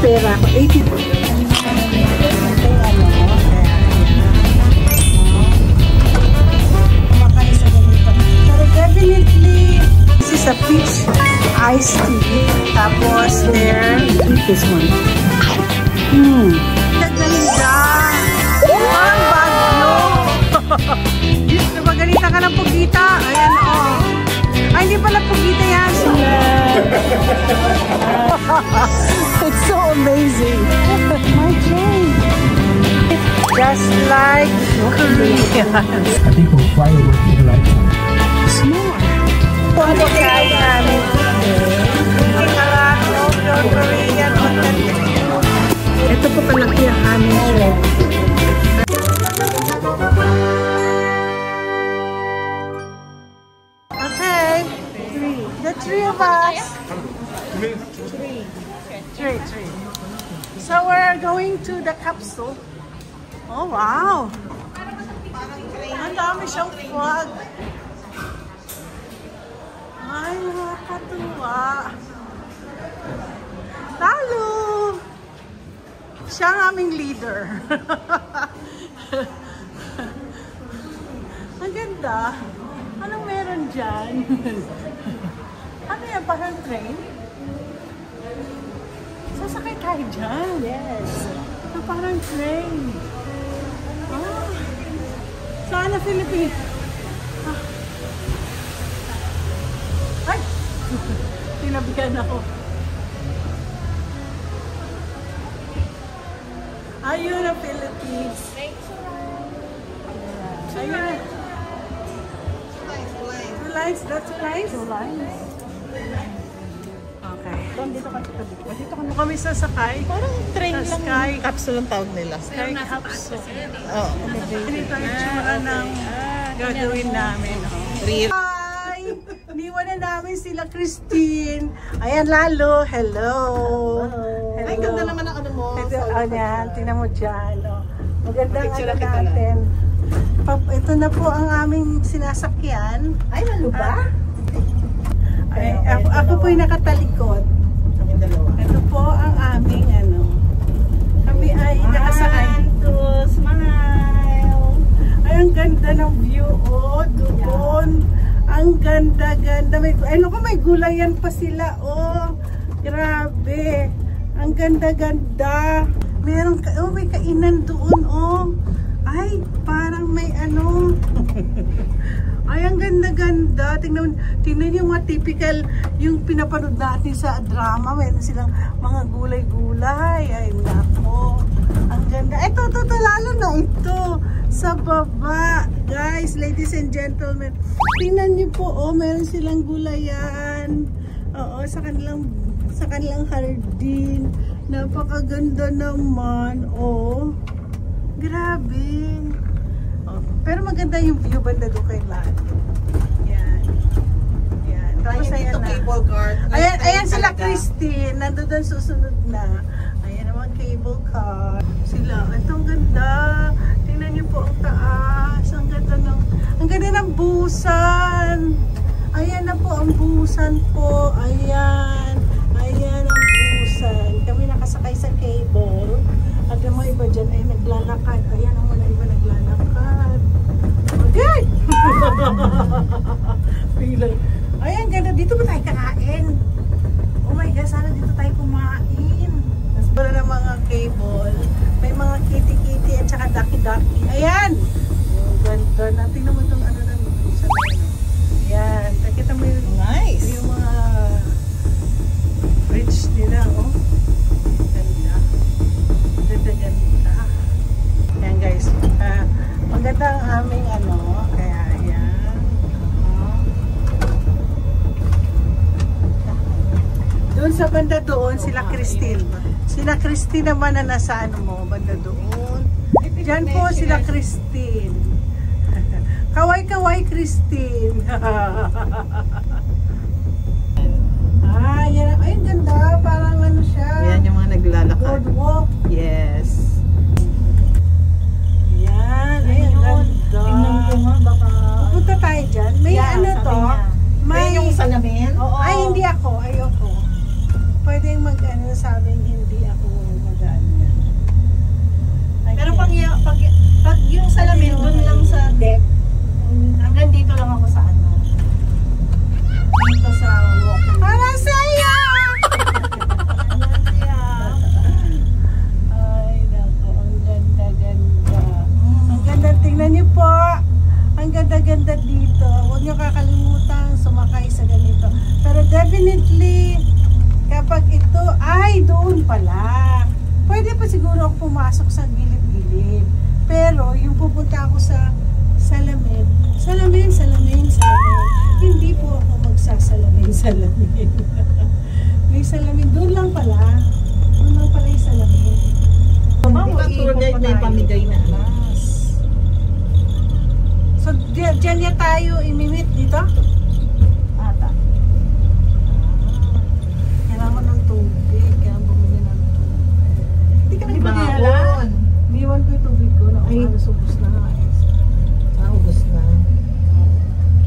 pera ko. 80. Pero definitely, this is a peach iced tea. Tapos there, this one. Ganda. Ang bagyo. Napagalitan ka ng pugita. Ayan o. Ay, hindi pala pugita yan. It's so amazing. My train. Just like Korean. I think we'll fly over to the right time. It's more. Ano kaya namin today? Korean authentic food. Ito po palaki ang aming train. Okay. The three of us. Three. So we're going to the capsule. Oh, wow. Ang dami siyang flag. Ay, nakakatuwa. Talo! Siya ang aming leader. Ang ganda. Anong meron dyan? Ano yan? Parang train? Sasakay tayo dyan. Yes. Parang train. Ah. Saan na Philippines? Ah. Ay! Tinabihan ako. Ayun ang Philippines. Ayun na. Two lines. That's two lines? Two lines. Okay. Dito kami sasakay. Parang train lang. Sky Capsule ang tawag nila. Sky capsule. Oo. Ganito ang itsura ng gagawin namin. Hi! Niwan na namin sila Christine. Ayan lalo. Hello. Ay, ganda naman ang ano mo. Ito, yan. Tingnan mo dyan. Magandang ano natin. Ito na po ang aming sinasakyan. Ay, lalo ba? Ako po yung nakatalikod. Kami dalawa. Ito po ang aming ano. Kami ay nakasakay. To smile. Ay, ang ganda ng view. Oh, doon. Ang ganda-ganda. May gulayan pa sila. Oh, grabe. Ang ganda-ganda. May kainan doon. Oh. Ay, parang may ano. Ay, ang ganda-ganda. Tingnan yung mga typical, yung pinapanood natin sa drama. Mayroon silang mga gulay-gulay. Ay, nako. Ang ganda. Ito, lalo na ito. Sa baba. Guys, ladies and gentlemen. Tingnan niyo po, oh, mayroon silang gulayan. Oo, sa kanilang hardin. Napakaganda naman. Oh, grabe. Oh, pero maganda yung view banda doon kay lahat. Yan. Tapos ayan na. Cable car. Ayan sila Christine. Nandoon susunod na. Ayan naman cable car. Sila. Ito ang ganda. Tingnan niyo po ang taas. Ang ganda ng busan. Ayan na po ang busan po. Ayan ang busan. Kami nakasakay sa cable. At yung mga iba dyan ay naglalakad. Ayan ang mga iba naglalakad. Okay! Ayan, ganda. Dito ba tayo kakain? Oh my God, sana dito tayo kumain. Tapos para ng mga cable. May mga kitty-kitty at saka ducky-ducky. Ayan! Ganda. Natin naman itong ano ng busan. Ayan. Nakita mo yung nice. Yung mga bridge nila, oh. Ganda. Ganda. Ayan guys. Maganda ang aming ano. Kaya ayan. Doon sa banda doon, sila Christine. Sila Christine naman na nasa ano mo, banda doon. Diyan po sila Christine. Kaway-kaway Christine. Yan. Ay, ganda. Parang ano siya. Yan yung mga naglalakad. Boardwalk. Yes. Yan. Ay, ang ganda. Tingnan ko nga, baka... Pupunta tayo dyan. May ano to? May yung salamin? Ay, hindi ako. Ayoko. pwedeng mag-ano sabing hindi ako mag-ano. Pero pag yung salamin dun lang sa deck, hanggang dito lang ako sa ano. Dito sa walkway. Para sa'yo! Ay, naku, ang ganda-ganda. Ang ganda, tingnan niyo po. Ang ganda-ganda dito. Huwag niyo kakalimutan sumakay sa ganito. Pero definitely, kapag ito, ay, doon pala. Pwede pa siguro ako pumasok sa gilid-gilid. Pero, yung pupunta ako sa salamin, hindi po ako magsasalamin. May salamin, doon lang pala. Doon lang pala yung salamin. Di ba tour guide na yung pamigay na alas? So, dyan niya tayo imimit dito? Ata. Kailangan ko ng tubig. Kailangan bumili ng tubig. Hindi ka nagbaon. Iniwan ko yung tubig ko. Ay. Ubus na nga. Ubus na.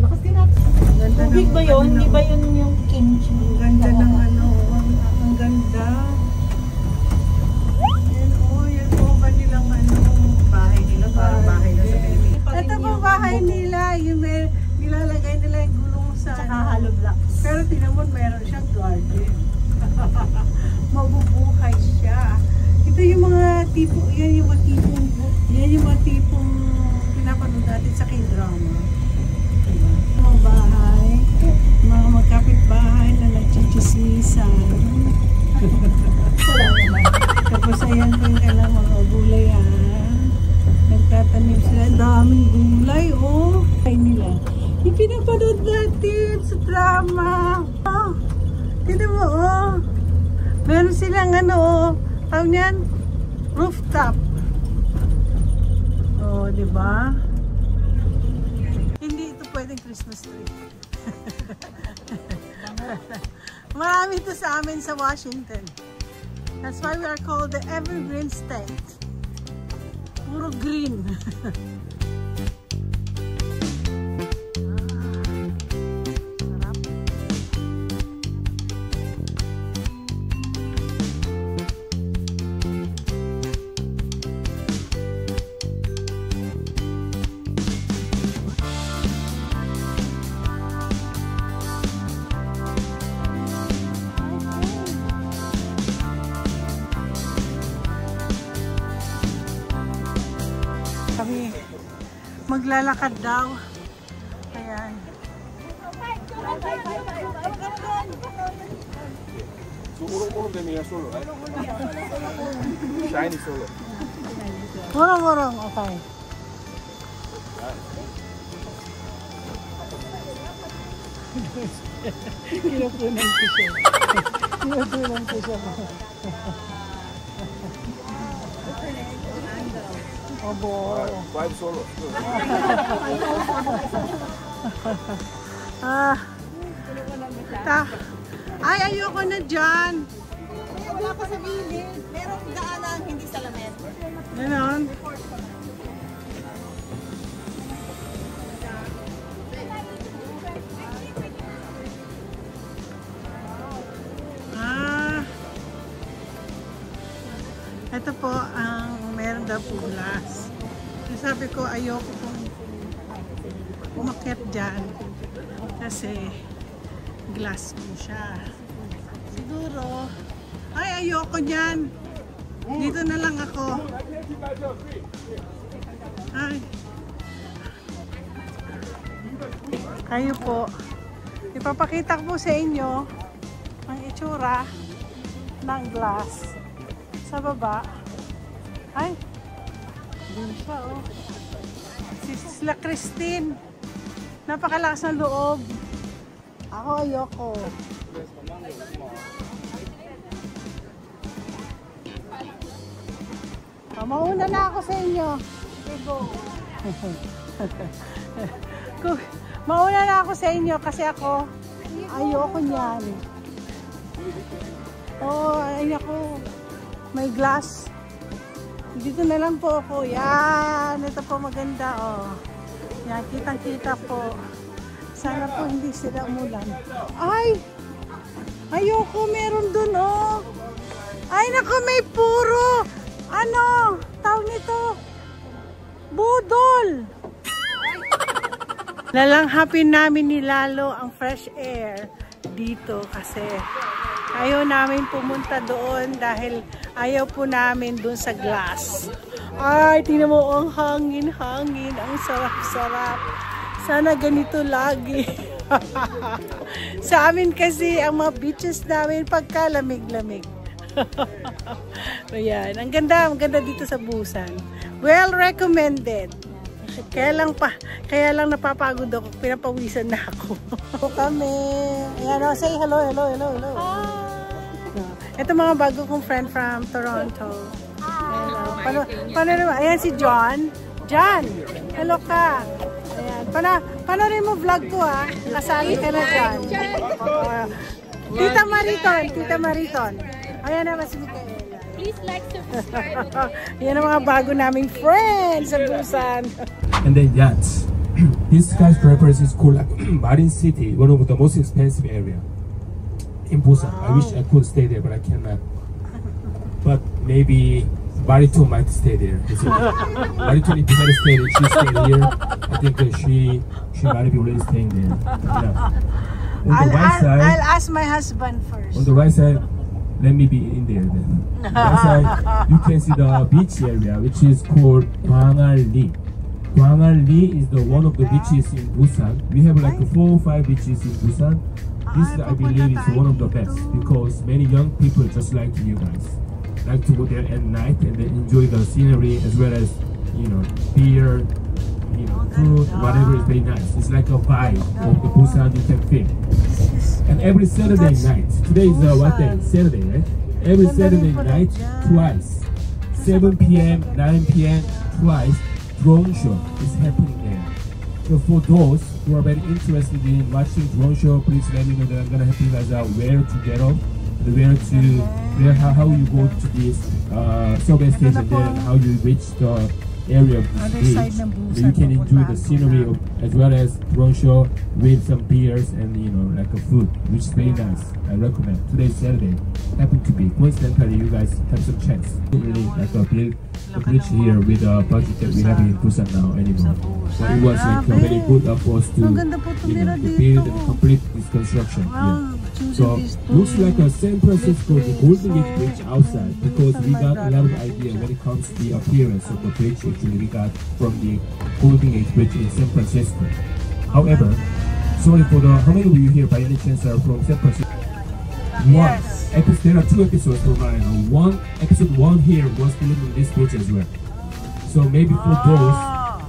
Lakas din natin. Ganda Tubig ng ba yun? ano. Di ba yun yung kimchi? Ang ganda ng ano. Ang ganda. Yan o. Yan po ba nilang ano. Bahay nila, parang bahay na sa Pilipinas. Ito po bahay nila. Yung may nilalagay nila yung gulong sa Tsaka hollow blocks. Pero tinan mo, meron siyang garden. Mabubuhay siya. Ito yung mga tipo, yan yung mga tipong pinapanood natin sa K-drama. Diba? Mga bahay, mga magkapit-bahay na nagchichismisan. Tapos ayan po yung kailang mga gulay nagtatanim sila. Daming gulay, oh. Ay nila. Yung pinapanood natin sa drama. Oh, tignan mo, oh. Meron silang ano, oh. Tawag niyan? Rooftop. Oh, di ba? Hindi ito pwedeng Christmas tree. Marami ito sa amin sa Washington. That's why we are called the Evergreen State. Puro green. Kami maglalakad daw. Ayan. Shiny solo. Murong-murong, okay. Kinukunan ko siya. Kinukunan ko siya. Obo. 5 solo. Ay, ayoko na dyan. Wala pa sa gilid. Merong daanan, hindi salamin. Ganon. Ito po ang meron daw po glass. Sabi ko ayoko pong umakyat dyan kasi glass po siya. Siguro, ay ayoko dyan. Dito na lang ako. Ay. Kayo po. Ipapakita ko po sa inyo ang itsura ng glass sa baba. Ay, dun siya, oh. Sila Christine. Napakalakas ng loob. Ako ayoko. Mauna na ako sa inyo. Mauna na ako sa inyo kasi ako ayoko niyan. Oh, ay ako. May glass. Dito na lang po ako. Yan. Ito po maganda. Oh. Yan. Kitang-kita po. Sana po hindi sila umulan. Ay! Ayoko, meron dun, oh. Ay, naku, may puro. Ano? Tawag nito. Budol. Lalanghapin namin ni Lalo ang fresh air dito kasi ayaw namin pumunta doon dahil ayaw po namin doon sa glass. Ay, tingnan mo ang hangin-hangin. Ang sarap-sarap. Sana ganito lagi. Sa amin kasi ang mga beaches namin pagkalamig-lamig. Ayan, ang ganda dito sa Busan. Well recommended. Kaya lang napapagod ako, pinapawisan na ako. Kami. Ayan, oh, say hello. Ito mga bago kong friend from Toronto. Hello. Paano naman? Ayan si John. John, hello ka. Ayan. Paano rin mo vlog ko ha? Kasali ka na dyan. Tita Mariton. Ayan naman si Micaela. Please like, subscribe. Yan ang mga bago naming friends sa Busan. And then yachts. This skyscraper is called Marine City, one of the most expensive area in Busan. I wish I could stay there, but I cannot. But maybe Marito might stay there. Marito, if you had stayed, she stayed here. I think that she might be already staying there. Yeah. On the right side, I'll ask my husband first. on the right side, let me be in there then. On the right side, you can see the beach area, which is called Gwangal-li. Gwangal-li is the one of the beaches in Busan. We have like 4 or 5 beaches in Busan. This, I believe, is one of the best because many young people, just like you guys, like to go there at night and then enjoy the scenery as well as, you know, beer, you know, food, whatever is very nice. It's like a vibe of the Busan you can feel. And every Saturday night, today is what day? Saturday, right? Every Saturday night, twice, 7 p.m., 9 p.m., twice, drone show is happening there. So for those who are very interested in watching drone show, please let me know that I'm gonna help you guys out where to get off, how you go to this subway station there, and how you reach the area of this beach. So you can enjoy the scenery as well as drone show with some beers and, you know, like a food, which is very nice. I recommend. Today's Saturday happened to be coincidentally you guys have some chance. Really like a build the bridge here with the budget that we have in Busan now anymore. So it was like a very good for us to, you know, to build and complete this construction here. So looks like a San Francisco, the Golden Gate Bridge outside, because we got a lot of idea when it comes to the appearance of the bridge actually we got from the Golden Gate Bridge in San Francisco. However, sorry for the, how many of you here by any chance are from San Francisco? Yes. There are 2 episodes for mine. Episode 1 here was filmed in this bridge as well. So maybe for those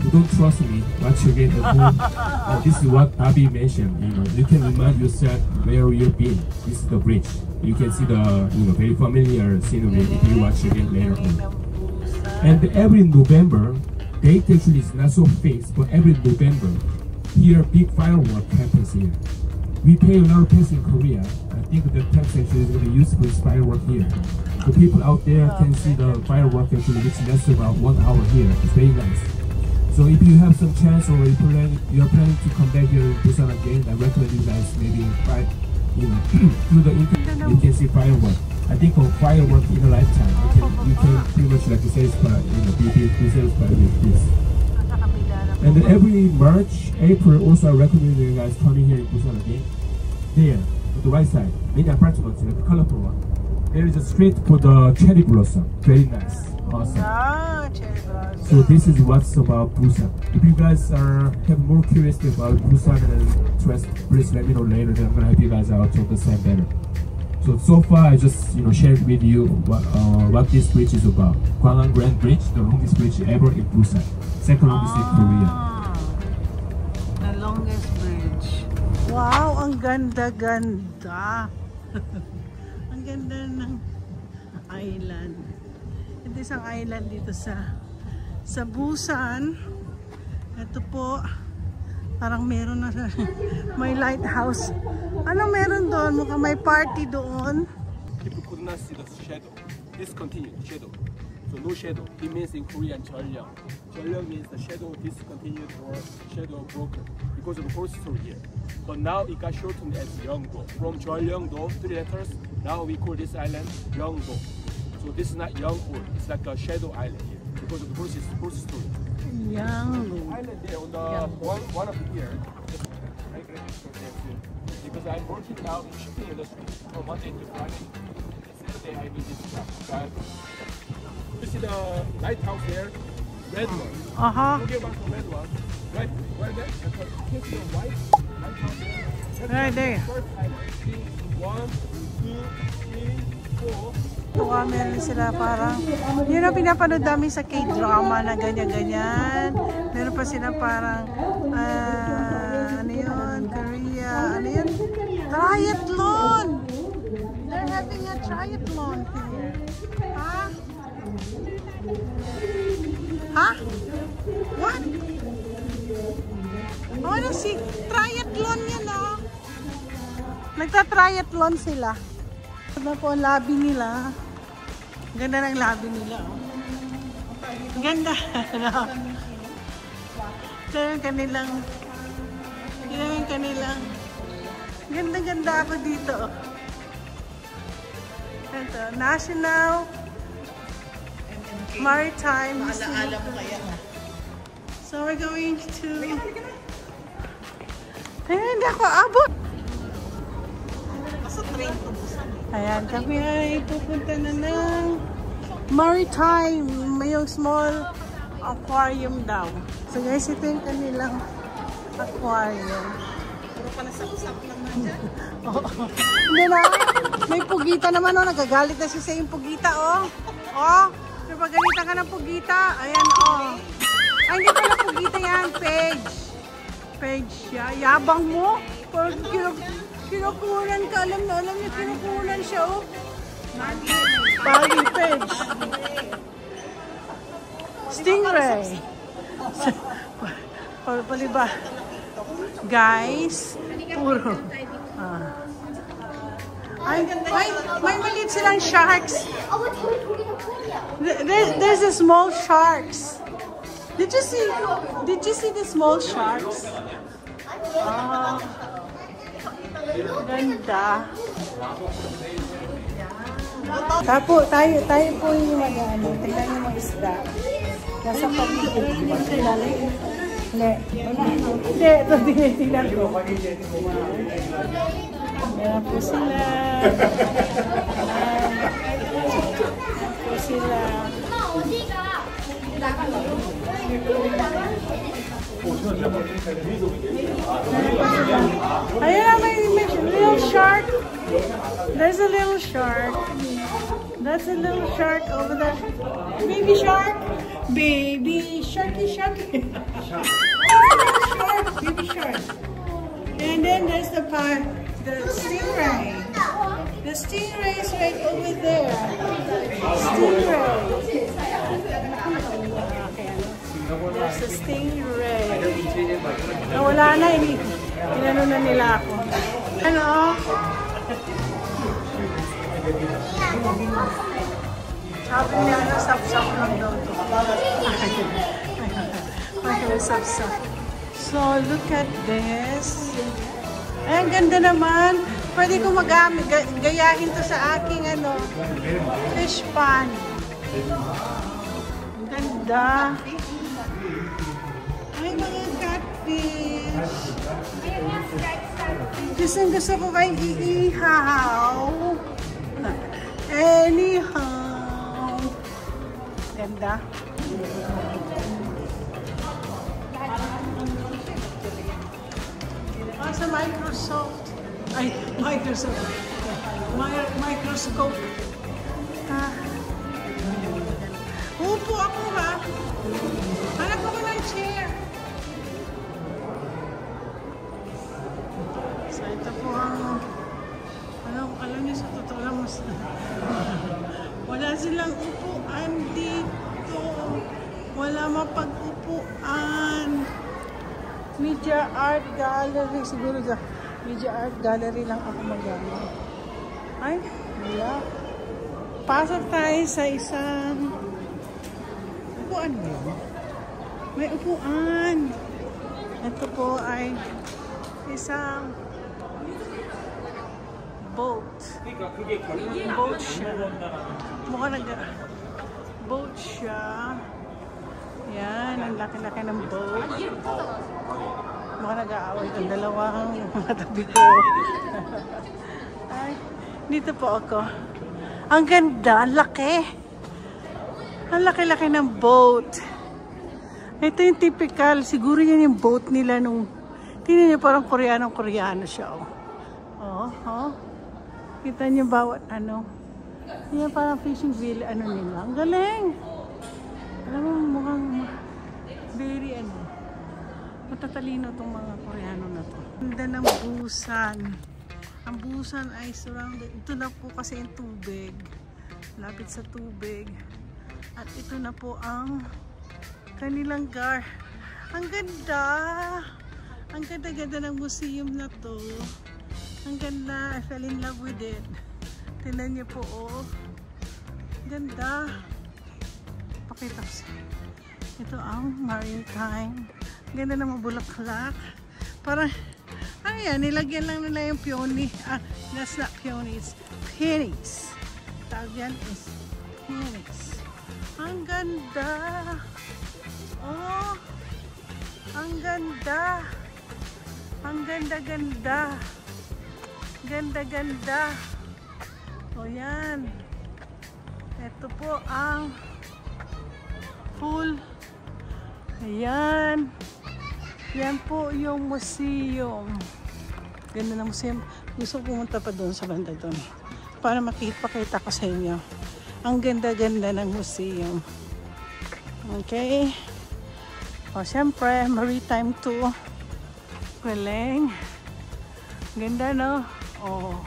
who don't trust me, watch again at home. This is what Abby mentioned. You know, you can remind yourself where you've been. This is the bridge. You can see the, you know, very familiar scenery if you watch again later on. And every November, date actually is not so fixed, but every November, here big firework happens here. We pay a lot of tax in Korea. I think the tax actually is going to use for this firework here. So people out there can see the firework actually, which lasts about 1 hour here. It's very nice. So if you have some chance or you are planning to come back here in Busan again, I recommend you guys maybe try, you know, through the internet you can see firework. I think of firework in a lifetime. You can pretty much like satisfied, you know, be satisfied with this. And then every March, April, also I recommend you guys coming here in Busan again. There, on the right side, many apartments, like the colorful one. There is a street for the cherry blossom. Very nice, awesome. Cherry blossom. So this is what's about Busan. If you guys have more curiosity about Busan and interest, please let me know later. Then I'm gonna help you guys out to understand better. So far I just, you know, shared with you what this bridge is about. Gwangan Grand Bridge, the longest bridge ever in Busan. Second longest in Korea. The longest bridge. Wow, ang ganda-ganda. Ang ganda ng island. Ito isang island dito sa Busan. Ito po, parang meron na may lighthouse. Ano meron doon? Mukhang may party doon. People could not see the shadow. Discontinued shadow. So no shadow. It means in Korean, 절령. 절령 means the shadow discontinued or shadow broken. because of the horse story here. But now it got shortened as Yeongdo. From Jeolleongdo, 3 letters, now we call this island Yeongdo. So this is not Yeongdo, it's like a shadow island here because of the horse story. Yeongdo. Island there on the one of the here. Because I'm working now in shipping industry from Monday to Friday. Saturday I visit this. You see the lighthouse there, red one. Forget about the red one. Right, where that? Catch the white lighthouse there. Right there. First island. 1, 2, 3, 4. Tuwa, meron sila parang, yun ang pinapanood namin sa K-drama na ganyan-ganyan. Meron pa sila parang, ano yun, Korea, ano yun, triathlon! They're having a triathlon here. Ha? Ha? What? Oh, ano si, triathlon yan, oh. Nagta-triathlon sila. Ano po ang labi nila? Ganda ng labi nila. Oh. Ganda. Ito yung kanilang ganda-ganda ako dito. Ito, National Maritime Museum. So we're going to... Ay, hindi ako abot. Ayan, kami ay pupunta na ng Maritime. May yung small aquarium daw. So guys, ito yung kanilang aquarium. Puro pa nasap-sap naman dyan. Oo. Hindi na. May pugita naman, oh. Nagagalit na siya sa yung pugita, oh. Oh, napagalitan ka ng pugita. Ayan, oh. Ay, hindi pala pugita yan. Page siya. Yabang mo. Parang kinukulan ka. Alam niya, kinukulan siya, oh. Baggy Page. Stingray. Paliba. Guys, puro. Ay, may maliit silang sharks. There's a small sharks. Did you see the small sharks? Ganda. Tayo po yung mag-ano. Tingnan yung mga isda. Nasa paligid. Hindi. Ito tingnan ko. Ayan po sila. Ayan, may little shark. There's a little shark. That's a little shark over there. Baby shark. Baby sharky sharky. Shark. Baby shark. And then there's the stingray. The stingray is right over there. Stingray. There's the stingray. Wala na, inano na nila ako. Ano? Sabi niya, sap-sap lang daw ito. Sap-sap. So, look at this. Ay, ang ganda naman. Pwede ko gayahin to sa aking fish pan. Ang ganda. Ay, mga catfish. Gusto ko kayo iihaw. Anyhow. Ganda. Sa Microsoft. Ay, Microsoft. Microscope. Upo ako, ha? Hanap ako ng chair. So, ito po ang alam niyo sa totoo lang mas wala silang upuan dito. Wala mapag-upuan. Media Art Gallery. Siguro Media Art Gallery lang ako mag-ano. Ay, wala. Pasok tayo sa isang upuan din. May upuan. Ito po ay isang boat. Boat siya. Mukhang boat siya. Yan, ang laki-laki ng boat. Mukhang nag-aaway itong dalawang matabi ko. Ay, dito po ako. Ang ganda, ang laki. Ang laki-laki ng boat. Ito yung typical, siguro yan yung boat nila nung, tingnan niyo parang Koreano siya. Oh. Kita niyo bawat ano. Yan parang fishing village, ano nila. Ang galing. Alam mo, mukhang very matatalino itong mga Koreano na to. Ganda ng Busan. Ang Busan ay surrounded. Ito na po kasi yung tubig. Lapit sa tubig. At ito na po ang kanilang gar. Ang ganda. Ang ganda-ganda ng museum na to. Ang ganda. I fell in love with it. Tingnan niyo po, oh. Ganda. Pakita ko siya. Ito ang maritime. Ganda ng mga bulaklak. Parang, ayan, nilagyan lang nila yung peony. Ah, that's not peonies. Peonies. Tawag yan is peonies. Ang ganda. Oh, ang ganda. Ang ganda-ganda. Ganda-ganda. O yan. Ito po ang full. Ayan. Yan po yung museum. Ganda ng museum. Gusto ko pumunta pa doon sa banda doon. Para makipakita ko sa inyo. Ang ganda-ganda ng museum. Okay. O, syempre, maritime too. Galing. Ganda, no? Oh.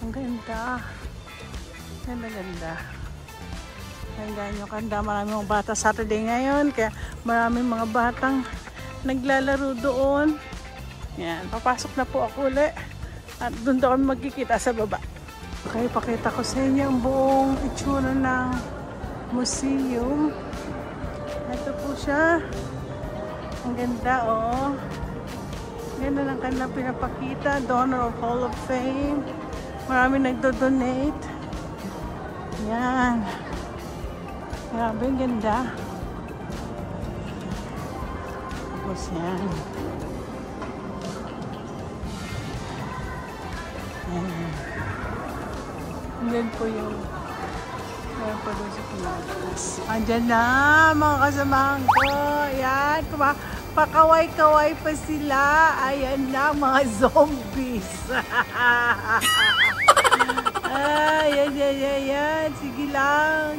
Ang ganda. Ganda-ganda. Ganda nyo, ganda. Maraming mga bata Saturday ngayon. Kaya maraming mga batang naglalaro doon. Yan. Papasok na po ako ulit. At doon daw kami magkikita sa baba. Okay, pakita ko sa inyo ang buong itsura ng museum. Ito po siya. Ang ganda, oh. Ganda ng kanilang pinapakita. Donor of Hall of Fame. Marami nagdo-donate. Yan. Grabe, ang ganda. Tapos yan. Yan. Yan po yung meron po doon sa Pilipinas. Andyan na, mga kasamahan ko. Yan. Pakaway-kaway pa sila. Ayan na, mga zombies. Yan. Sige lang.